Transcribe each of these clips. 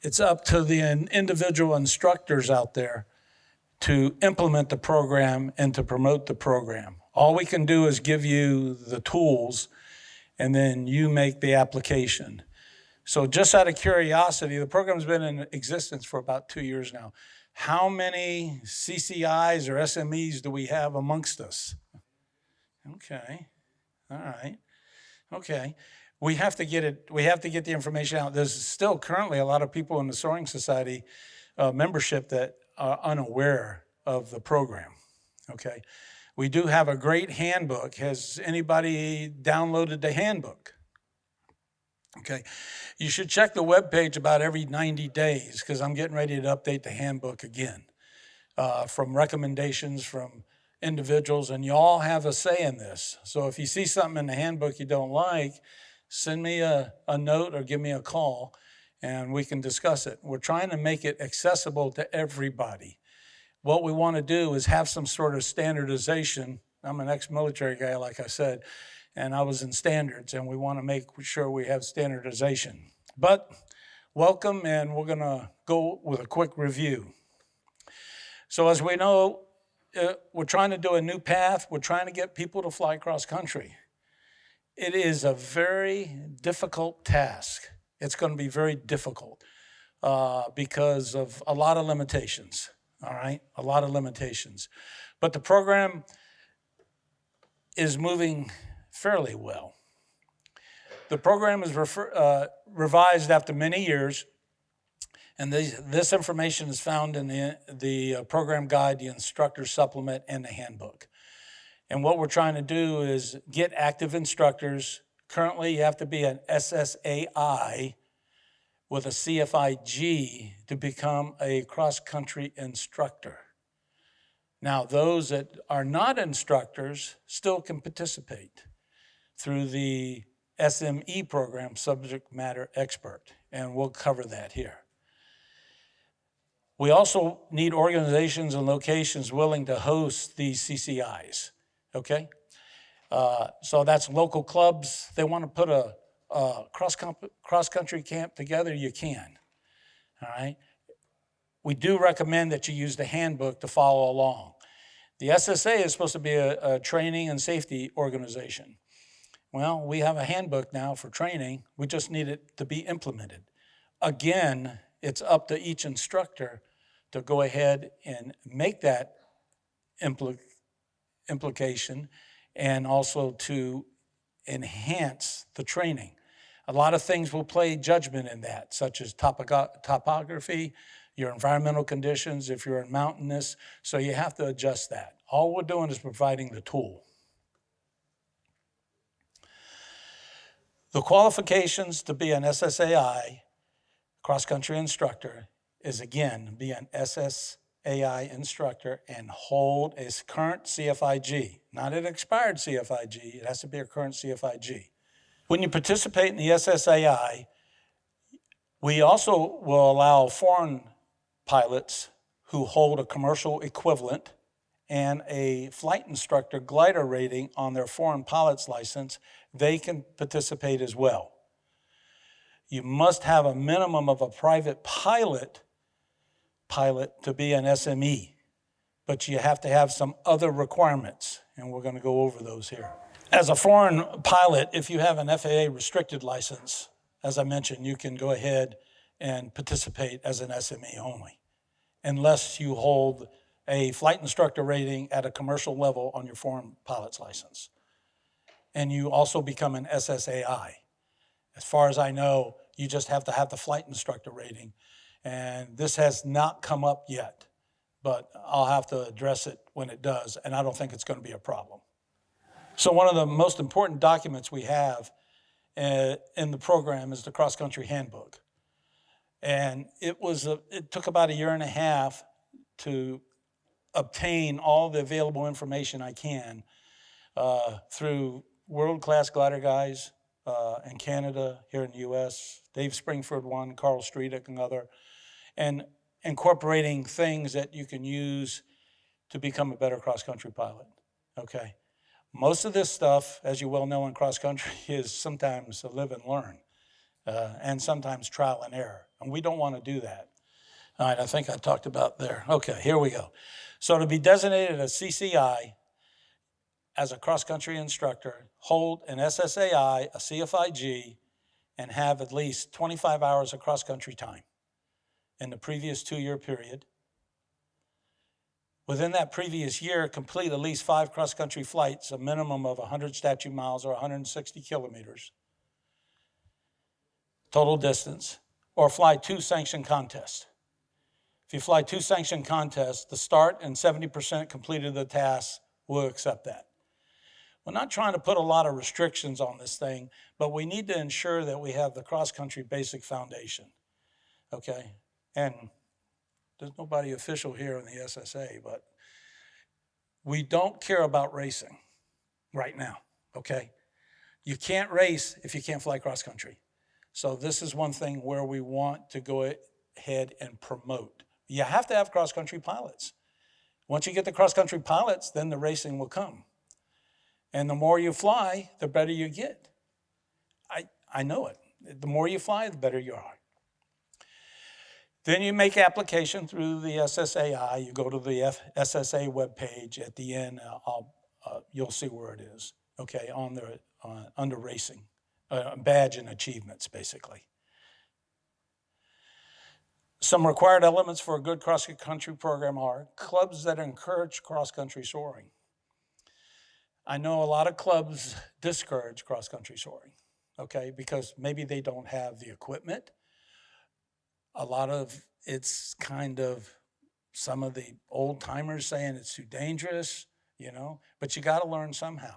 It's up to the individual instructors out there to implement the program and to promote the program. All we can do is give you the tools, and then you make the application. So just out of curiosity, the program's been in existence for about 2 years now. How many CCIs or SMEs do we have amongst us? Okay, all right, okay. We have to get the information out. There's still currently a lot of people in the Soaring Society membership that are unaware of the program, okay? We do have a great handbook. Has anybody downloaded the handbook? Okay, you should check the webpage about every 90 days because I'm getting ready to update the handbook again from recommendations from individuals, and you all have a say in this. So if you see something in the handbook you don't like, send me a note or give me a call and we can discuss it. We're trying to make it accessible to everybody. What we want to do is have some sort of standardization. I'm an ex-military guy, like I said, and I was in standards, and we want to make sure we have standardization. But welcome, and we're going to go with a quick review. So as we know, we're trying to do a new path. We're trying to get people to fly cross country. It is a very difficult task. It's going to be very difficult because of a lot of limitations, all right? A lot of limitations. But the program is moving fairly well. The program is revised after many years, and this information is found in the program guide, the instructor supplement, and the handbook. And what we're trying to do is get active instructors. Currently, you have to be an SSAI with a CFIG to become a cross-country instructor. Now, those that are not instructors still can participate through the SME program, subject matter expert, and we'll cover that here. We also need organizations and locations willing to host these CCIs, okay? So that's local clubs. They want to put a cross-country camp together, you can, all right? We do recommend that you use the handbook to follow along. The SSA is supposed to be a training and safety organization. Well, we have a handbook now for training. We just need it to be implemented. Again, it's up to each instructor to go ahead and make that implication and also to enhance the training. A lot of things will play judgment in that, such as topography, your environmental conditions, if you're in mountainous, so you have to adjust that. All we're doing is providing the tool. The qualifications to be an SSAI, cross-country instructor, is again, be an SSAI instructor and hold a current CFIG, not an expired CFIG, it has to be a current CFIG. When you participate in the SSAI, we also will allow foreign pilots who hold a commercial equivalent and a flight instructor glider rating on their foreign pilot's license, they can participate as well. You must have a minimum of a private pilot to be an SME, but you have to have some other requirements, and we're going to go over those here. As a foreign pilot, if you have an FAA restricted license, as I mentioned, you can go ahead and participate as an SME only, unless you hold a flight instructor rating at a commercial level on your foreign pilot's license. And you also become an SSAI. As far as I know, you just have to have the flight instructor rating. And this has not come up yet, but I'll have to address it when it does, and I don't think it's going to be a problem. So one of the most important documents we have in the program is the cross-country handbook. And it took about 1.5 years to obtain all the available information I can through world-class glider guys in Canada, here in the US, Dave Springford one, Carl Streetick another, and incorporating things that you can use to become a better cross-country pilot, okay? Most of this stuff, as you well know in cross-country, is sometimes a live and learn. and sometimes trial and error. And we don't want to do that. All right, I think I talked about there. Okay, here we go. So to be designated a CCI as a cross-country instructor, hold an SSAI, a CFIG, and have at least 25 hours of cross-country time in the previous 2-year period. Within that previous year, complete at least 5 cross-country flights, a minimum of 100 statute miles or 160 kilometers, total distance, or fly 2 sanctioned contests. If you fly 2 sanctioned contests, the start and 70% completed the task will accept that. We're not trying to put a lot of restrictions on this thing, but we need to ensure that we have the cross-country basic foundation, okay? And there's nobody official here in the SSA, but we don't care about racing right now, okay? You can't race if you can't fly cross-country. So this is one thing where we want to go ahead and promote. You have to have cross-country pilots. Once you get the cross-country pilots, then the racing will come. And the more you fly, the better you get. I know it. The more you fly, the better you are. Then you make application through the SSAI. You go to the SSA webpage. At the end, you'll see where it is, okay, under racing, badge and achievements, basically. Some required elements for a good cross-country program are clubs that encourage cross-country soaring. I know a lot of clubs discourage cross-country soaring, okay, because maybe they don't have the equipment. A lot of it's kind of some of the old timers saying it's too dangerous, you know, but you got to learn somehow.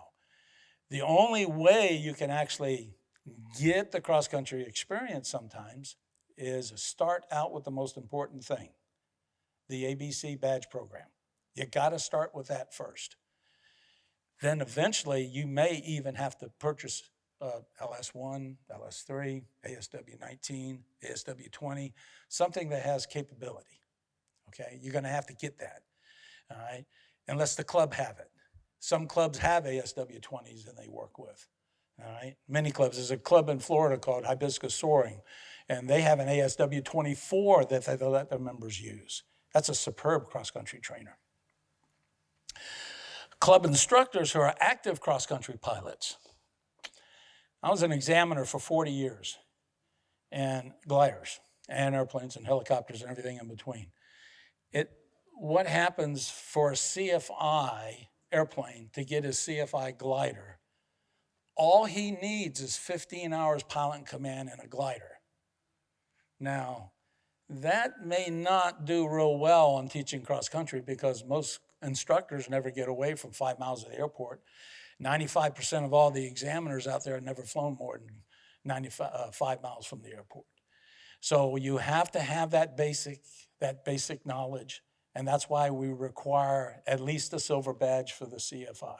The only way you can actually get the cross-country experience sometimes is start out with the most important thing, the ABC badge program. You got to start with that first. Then eventually you may even have to purchase LS1, LS3, ASW19, ASW20, something that has capability, okay? You're gonna have to get that, all right? Unless the club have it. Some clubs have ASW20s and they work with, all right? Many clubs, there's a club in Florida called Hibiscus Soaring, and they have an ASW24 that they let their members use. That's a superb cross-country trainer. Club instructors who are active cross-country pilots. I was an examiner for 40 years, and gliders, and airplanes, and helicopters, and everything in between. What happens for a CFI airplane to get his CFI glider? All he needs is 15 hours pilot in command and a glider. Now, that may not do real well on teaching cross-country because most instructors never get away from 5 miles of the airport. 95% of all the examiners out there have never flown more than 5 miles from the airport. So you have to have that basic knowledge, and that's why we require at least a silver badge for the CFI,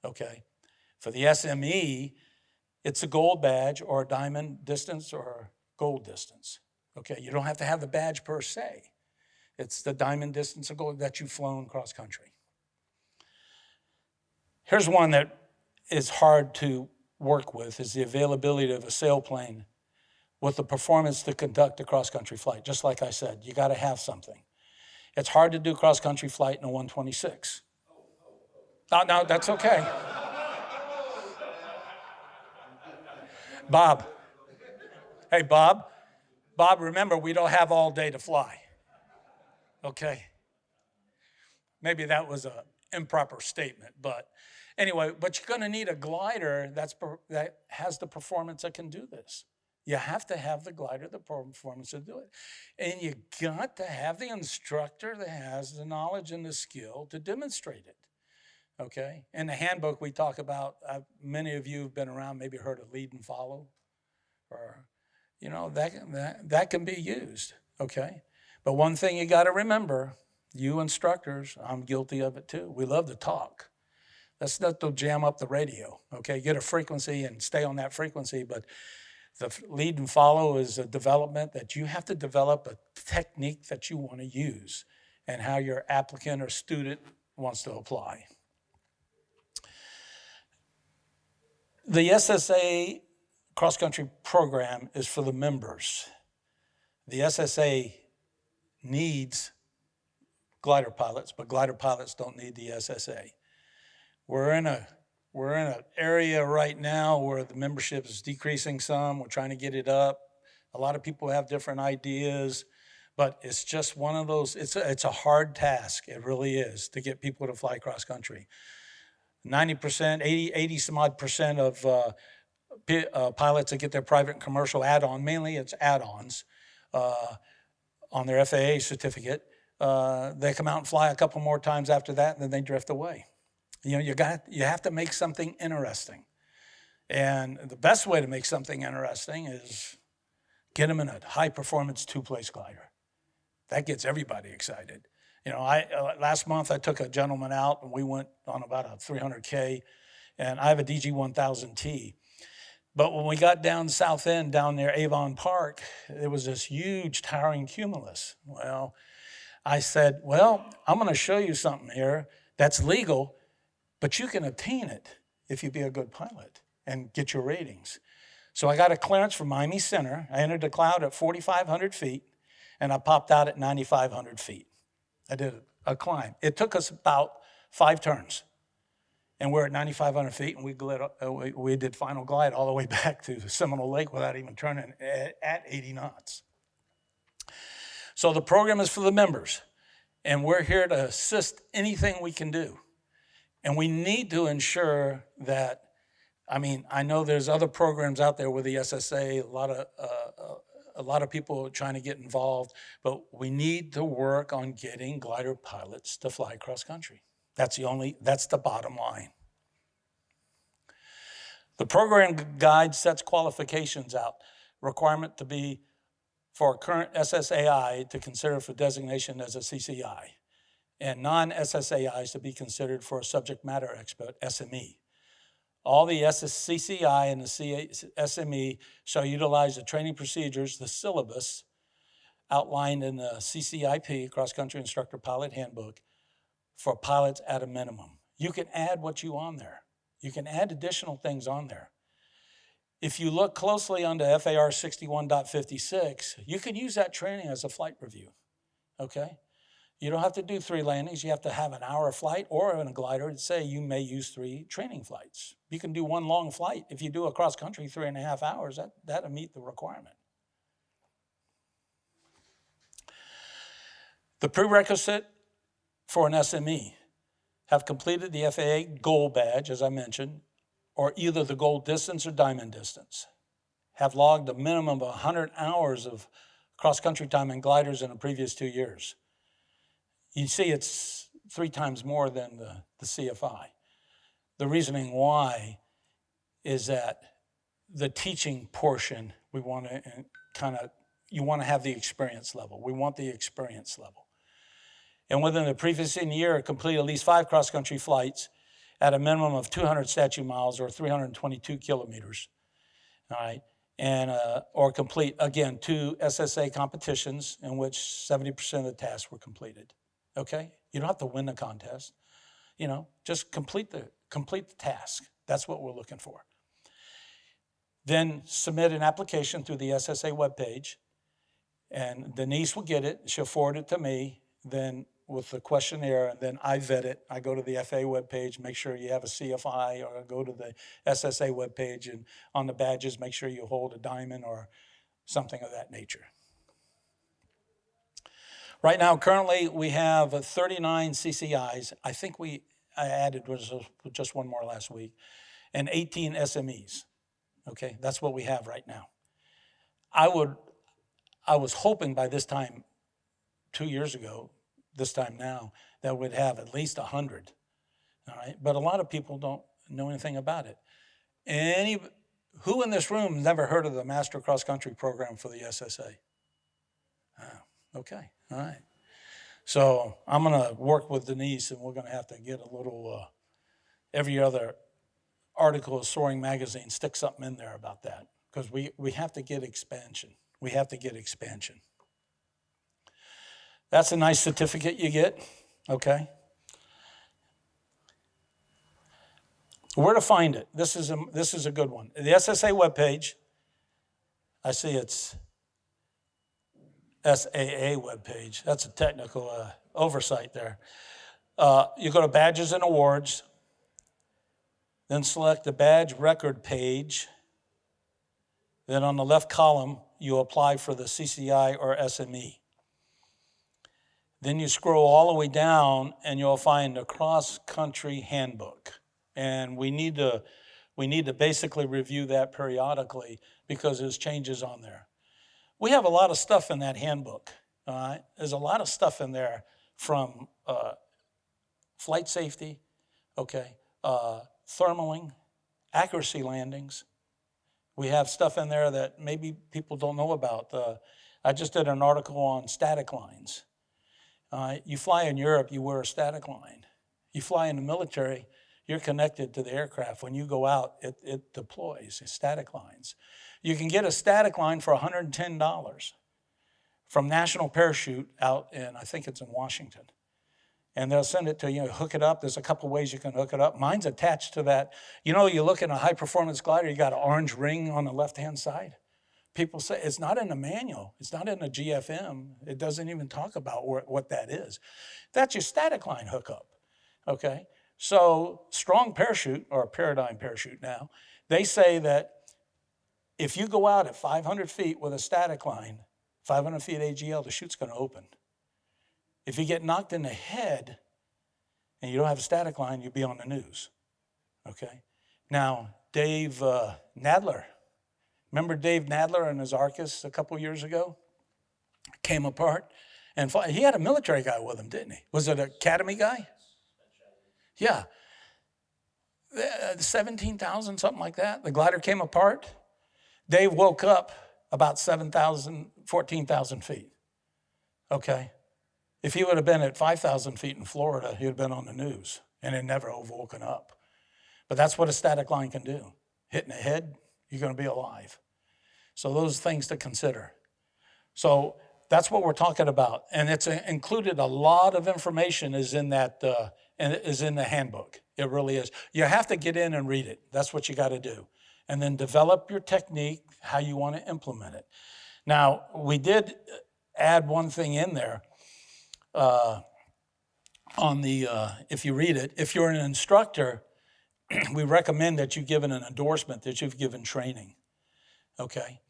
okay? For the SME, it's a gold badge or a diamond distance or gold distance, okay? You don't have to have the badge per se. It's the diamond distance of gold that you've flown cross-country. Here's one that is hard to work with, is the availability of a sailplane with the performance to conduct a cross-country flight. Just like I said, you got to have something. It's hard to do cross-country flight in a 126. No, that's okay. Bob. Hey, Bob. Bob, remember, we don't have all day to fly. Okay. Maybe that was an improper statement, but anyway, but you're going to need a glider that has the performance that can do this. You have to have the glider, the performance to do it. And you got to have the instructor that has the knowledge and the skill to demonstrate it, okay? In the handbook we talk about, many of you have been around, maybe heard of lead and follow, or, you know, that can be used, okay? But one thing you got to remember, you instructors, I'm guilty of it too, we love to talk. Let's not to jam up the radio, okay? Get a frequency and stay on that frequency, but the lead and follow is a development that you have to develop a technique that you want to use and how your applicant or student wants to apply. The SSA cross-country program is for the members. The SSA needs glider pilots, but glider pilots don't need the SSA. We're in an area right now where the membership is decreasing some. We're trying to get it up. A lot of people have different ideas, but it's just one of those, it's a hard task. It really is, to get people to fly cross country. 90%, 80 some odd percent of pilots that get their private and commercial add-on, mainly it's add-ons on their FAA certificate. They come out and fly a couple more times after that, and then they drift away. You know, you have to make something interesting. And the best way to make something interesting is get them in a high-performance two-place glider. That gets everybody excited. You know, last month I took a gentleman out, and we went on about a 300K, and I have a DG-1000T. But when we got down south end, down near Avon Park, there was this huge towering cumulus. Well, I said, well, I'm going to show you something here that's legal, but you can obtain it if you be a good pilot and get your ratings. So I got a clearance from Miami Center. I entered the cloud at 4,500 feet, and I popped out at 9,500 feet. I did a climb. It took us about 5 turns, and we're at 9,500 feet, and we did final glide all the way back to Seminole Lake without even turning at 80 knots. So the program is for the members, and we're here to assist anything we can do. And we need to ensure that, I mean, I know there's other programs out there with the SSA, a lot of people are trying to get involved, but we need to work on getting glider pilots to fly cross country. That's the bottom line. The program guide sets qualifications out. Requirement to be for current SSAI to consider for designation as a CCI, and non-SSAIs to be considered for a subject matter expert, SME. All the CCI and the SME shall utilize the training procedures, the syllabus outlined in the CCIP, Cross Country Instructor Pilot Handbook, for pilots at a minimum. You can add what you want there. You can add additional things on there. If you look closely under FAR 61.56, you can use that training as a flight review, okay? You don't have to do 3 landings. You have to have an hour flight, or in a glider, say you may use 3 training flights. You can do 1 long flight. If you do a cross country 3.5 hours, that'll meet the requirement. The prerequisite for an SME: have completed the FAA Gold Badge, as I mentioned, or either the Gold Distance or Diamond Distance. Have logged a minimum of 100 hours of cross-country time in gliders in the previous 2 years. You see it's 3 times more than the CFI. The reasoning why is that the teaching portion, we want to you want to have the experience level. We want the experience level. And within the previous year, complete at least 5 cross-country flights at a minimum of 200 statute miles or 322 kilometers, all right? And, or complete, again, 2 SSA competitions in which 70% of the tasks were completed, okay? You don't have to win the contest, you know, just complete the task. That's what we're looking for. Then submit an application through the SSA webpage, and Denise will get it. She'll forward it to me, then with the questionnaire, and then I vet it. I go to the FAA webpage, make sure you have a CFI, or I go to the SSA webpage, and on the badges, make sure you hold a diamond or something of that nature. Right now, currently, we have 39 CCIs. I think I added just 1 more last week, and 18 SMEs. Okay, that's what we have right now. I was hoping by this time, 2 years ago, this time now, that we'd have at least 100, all right? But a lot of people don't know anything about it. Who in this room never heard of the Master Cross Country program for the SSA? Okay, all right. So I'm gonna work with Denise, and we're gonna have to get a little, every other article of Soaring magazine, stick something in there about that, because we have to get expansion. We have to get expansion. That's a nice certificate you get, okay? Where to find it? This is a good one. The SSA webpage, I see it's SAA webpage. That's a technical oversight there. You go to Badges and Awards, then select the badge record page. Then on the left column, you apply for the CCI or SME. Then you scroll all the way down and you'll find the cross-country handbook. And we need to basically review that periodically because there's changes on there. We have a lot of stuff in that handbook. All right? There's a lot of stuff in there from flight safety, okay, thermaling, accuracy landings. We have stuff in there that maybe people don't know about. I just did an article on static lines. You fly in Europe, you wear a static line. You fly in the military, you're connected to the aircraft. When you go out, it deploys, static lines. You can get a static line for $110 from National Parachute out in, I think it's in Washington. And they'll send it to you, hook it up. There's a couple ways you can hook it up. Mine's attached to that. You know, you look at a high-performance glider, you got an orange ring on the left-hand side. People say, it's not in the manual. It's not in the GFM. It doesn't even talk about what that is. That's your static line hookup, okay? So Strong Parachute, or Paradigm Parachute now, they say that if you go out at 500 feet with a static line, 500 feet AGL, the chute's going to open. If you get knocked in the head and you don't have a static line, you'll be on the news, okay? Now, Dave Nadler, remember Dave Nadler and his Arcus a couple years ago? Came apart, and he had a military guy with him, didn't he? Was it an academy guy? Yeah. 17,000, something like that. The glider came apart. Dave woke up about 7,000, 14,000 feet, okay? If he would have been at 5,000 feet in Florida, he would have been on the news, and it never woken up. But that's what a static line can do. Hitting the head, you're going to be alive. So those things to consider. So that's what we're talking about. And it's included a lot of information is in that, and is in the handbook. It really is. You have to get in and read it. That's what you got to do. And then develop your technique, how you want to implement it. Now, we did add one thing in there on the, if you read it, if you're an instructor, we recommend that you give an endorsement that you've given training, okay?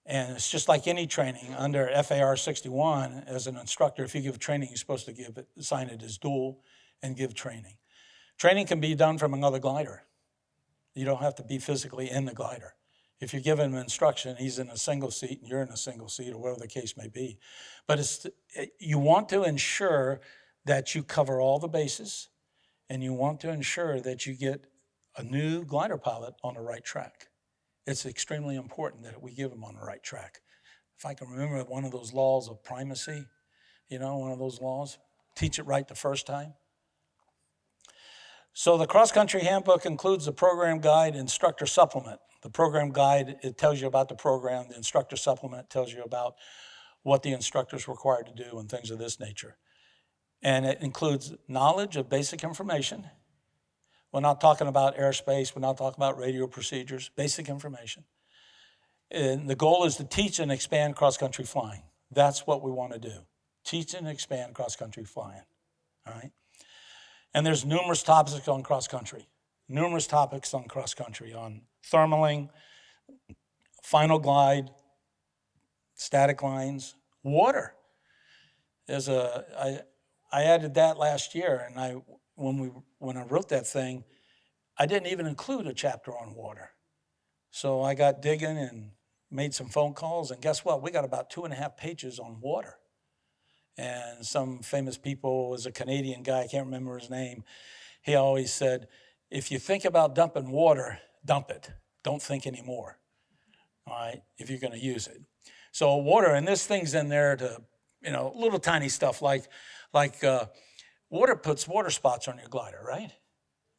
And it's just like any training under FAR 61 as an instructor, if you give training, you're supposed to sign it as dual and give training. Training can be done from another glider. You don't have to be physically in the glider. If you're giving him instruction, he's in a single seat and you're in a single seat or whatever the case may be. But you want to ensure that you cover all the bases and you want to ensure that you get a new glider pilot on the right track. It's extremely important that we give them on the right track. If I can remember one of those laws of primacy, one of those laws, teach it right the first time. So the cross-country handbook includes the program guide, instructor supplement. The program guide, it tells you about the program. The instructor supplement tells you about what the instructor is required to do and things of this nature. And it includes knowledge of basic information. We're not talking about airspace. We're not talking about radio procedures, basic information. And the goal is to teach and expand cross-country flying. That's what we want to do. Teach and expand cross-country flying, all right? And there's numerous topics on cross-country, on thermaling, final glide, static lines, water. I added that last year, and when I wrote that thing, I didn't even include a chapter on water. So I got digging and made some phone calls, and guess what? We got about 2.5 pages on water. And some famous people, was a Canadian guy, I can't remember his name, he always said, if you think about dumping water, dump it. Don't think anymore, all right, if you're going to use it. So water, and this thing's in there to, little tiny stuff like water puts water spots on your glider, right?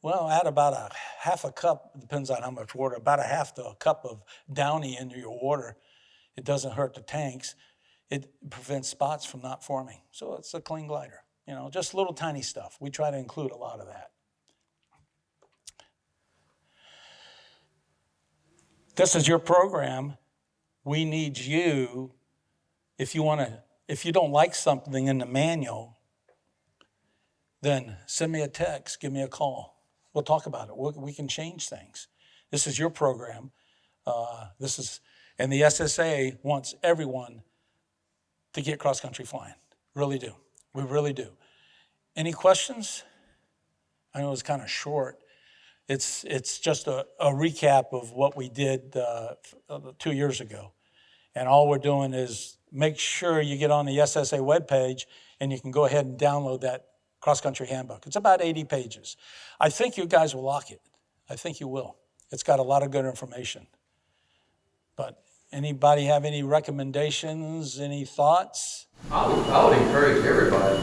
Well, add about a half a cup, depends on how much water, about a half to a cup of Downy into your water. It doesn't hurt the tanks. It prevents spots from not forming. So it's a clean glider, just little tiny stuff. We try to include a lot of that. This is your program we need you, if you don't like something in the manual, then send me a text, give me a call. We'll talk about it. We can change things. This is your program. And the SSA wants everyone to get cross-country flying. Really do. We really do. Any questions? I know it's kind of short. It's just a recap of what we did 2 years ago. And all we're doing is make sure you get on the SSA webpage and you can go ahead and download that cross-country handbook. It's about 80 pages. I think you guys will like it. I think you will. It's got a lot of good information. But anybody have any recommendations, any thoughts? I would encourage everybody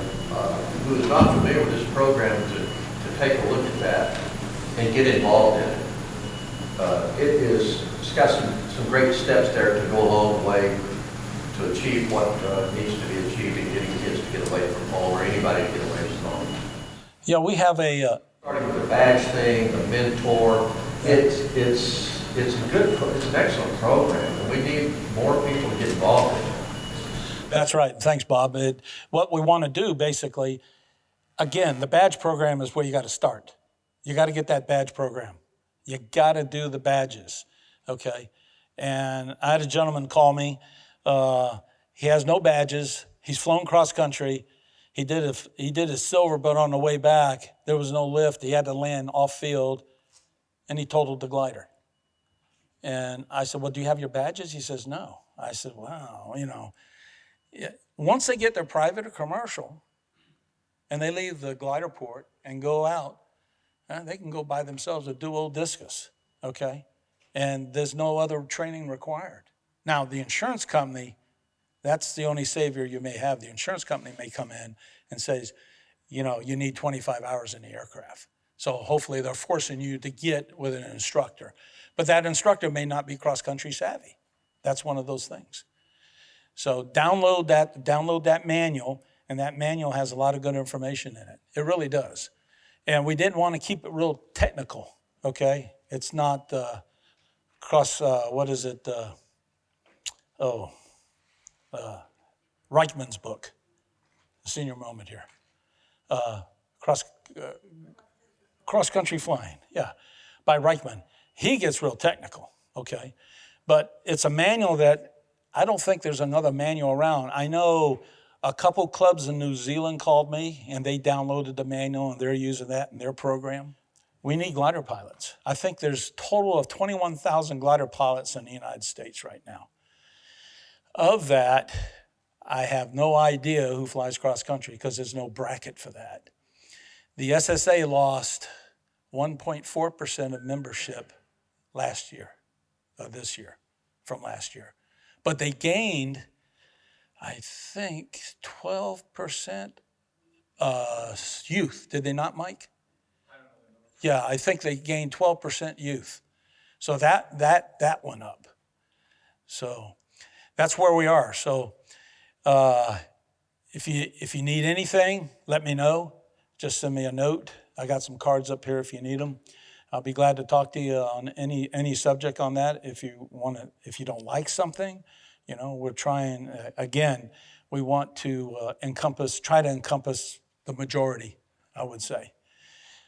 who is not familiar with this program to take a look at that and get involved in it. It's got some great steps there to go along the way to achieve what needs to be achieved in getting kids to get away from home, or anybody to get away from home. Yeah, we have starting with the badge thing, the mentor. It's an excellent program, and we need more people to get involved in it. That's right. Thanks, Bob. What we want to do, basically, again, the badge program is where you got to start. You got to get that badge program. You got to do the badges, okay? And I had a gentleman call me. He has no badges. He's flown cross country. He did his silver, but on the way back, there was no lift. He had to land off field, and he totaled the glider. And I said, well, do you have your badges? He says, no. I said, wow, once they get their private or commercial, and they leave the glider port and go out, they can go buy themselves a dual discus, okay? And there's no other training required. Now, the insurance company, that's the only savior you may have. The insurance company may come in and says, you need 25 hours in the aircraft. So hopefully they're forcing you to get with an instructor. But that instructor may not be cross-country savvy. That's one of those things. So download that manual, and that manual has a lot of good information in it. It really does. And we didn't want to keep it real technical, okay? It's not Reichman's book, the senior moment here. Cross-country flying, yeah, by Reichman. He gets real technical, okay? But it's a manual that I don't think there's another manual around. I know a couple clubs in New Zealand called me, and they downloaded the manual, and they're using that in their program. We need glider pilots. I think there's a total of 21,000 glider pilots in the United States right now. Of that, I have no idea who flies cross-country because there's no bracket for that. The SSA lost 1.4% of membership this year, from last year. But they gained, I think, 12% youth. Did they not, Mike? Yeah, I think they gained 12% youth. So that went up. So that's where we are. So if you need anything, let me know. Just send me a note. I got some cards up here if you need them. I'll be glad to talk to you on any subject on that. If you don't like something, we're trying, again, we want to try to encompass the majority, I would say.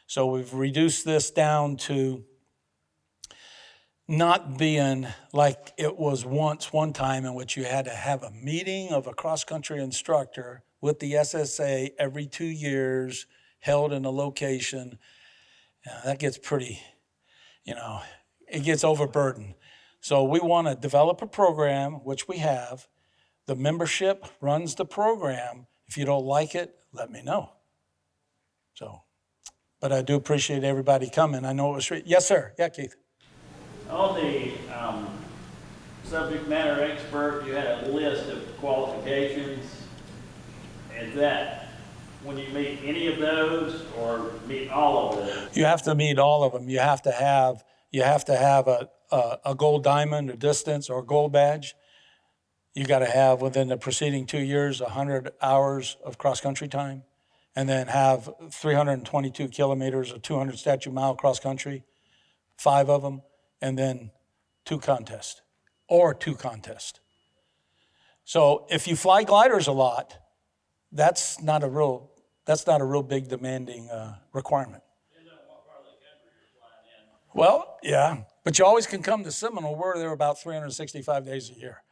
So we've reduced this down to not being like it was one time in which you had to have a meeting of a cross-country instructor with the SSA every 2 years, held in a location. That gets pretty, it gets overburdened. So we want to develop a program, which we have. The membership runs the program. If you don't like it, let me know. But I do appreciate everybody coming. I know it was, yes, sir. Yeah, Keith. On the subject matter expert, you had a list of qualifications. Is that when you meet any of those or meet all of them? You have to meet all of them. You have to have a gold diamond, a distance, or a gold badge. You got to have within the preceding 2 years 100 hours of cross-country time, and then have 322 kilometers or 200 statute mile cross-country, 5 of them, and then 2 contests. or 2 contests. So if you fly gliders a lot, that's not a real big demanding requirement. Well, yeah, but you always can come to Seminole. We're there about 365 days a year.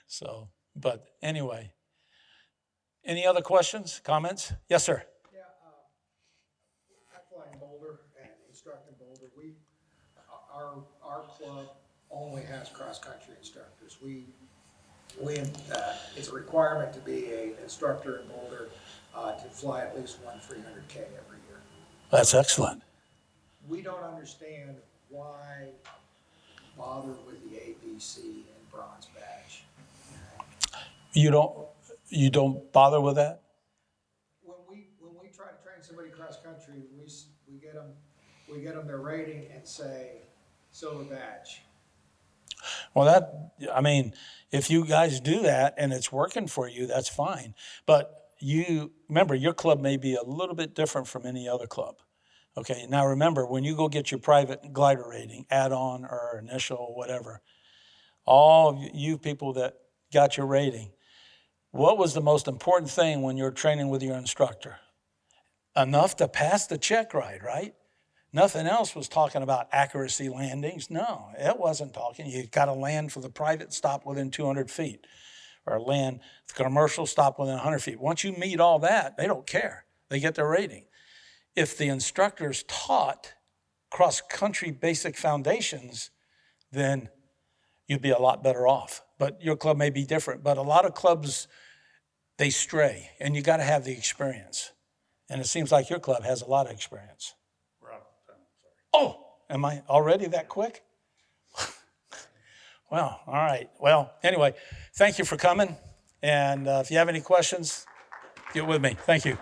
So, but anyway, any other questions, comments? Yes, sir. Yeah, I fly in Boulder and instruct in Boulder. Our club only has cross-country instructors. It's a requirement to be an instructor in Boulder to fly at least one 300K every year. That's excellent. We don't understand why bother with the ABC and bronze badge. You don't bother with that? When we try to train somebody cross-country, we get them their rating and say, silver badge. Well, if you guys do that and it's working for you, that's fine. But remember, your club may be a little bit different from any other club. Okay, now remember, when you go get your private glider rating, add-on or initial, whatever, all of you people that got your rating, what was the most important thing when you're training with your instructor? Enough to pass the check ride, right? Nothing else was talking about accuracy landings. No, it wasn't talking. You got to land for the private stop within 200 feet or land the commercial stop within 100 feet. Once you meet all that, they don't care. They get their rating. If the instructors taught cross-country basic foundations, then you'd be a lot better off. But your club may be different. But a lot of clubs, they stray, and you got to have the experience. And it seems like your club has a lot of experience. Oh, am I already that quick? Well, all right. Well, anyway, thank you for coming. And if you have any questions, get with me. Thank you.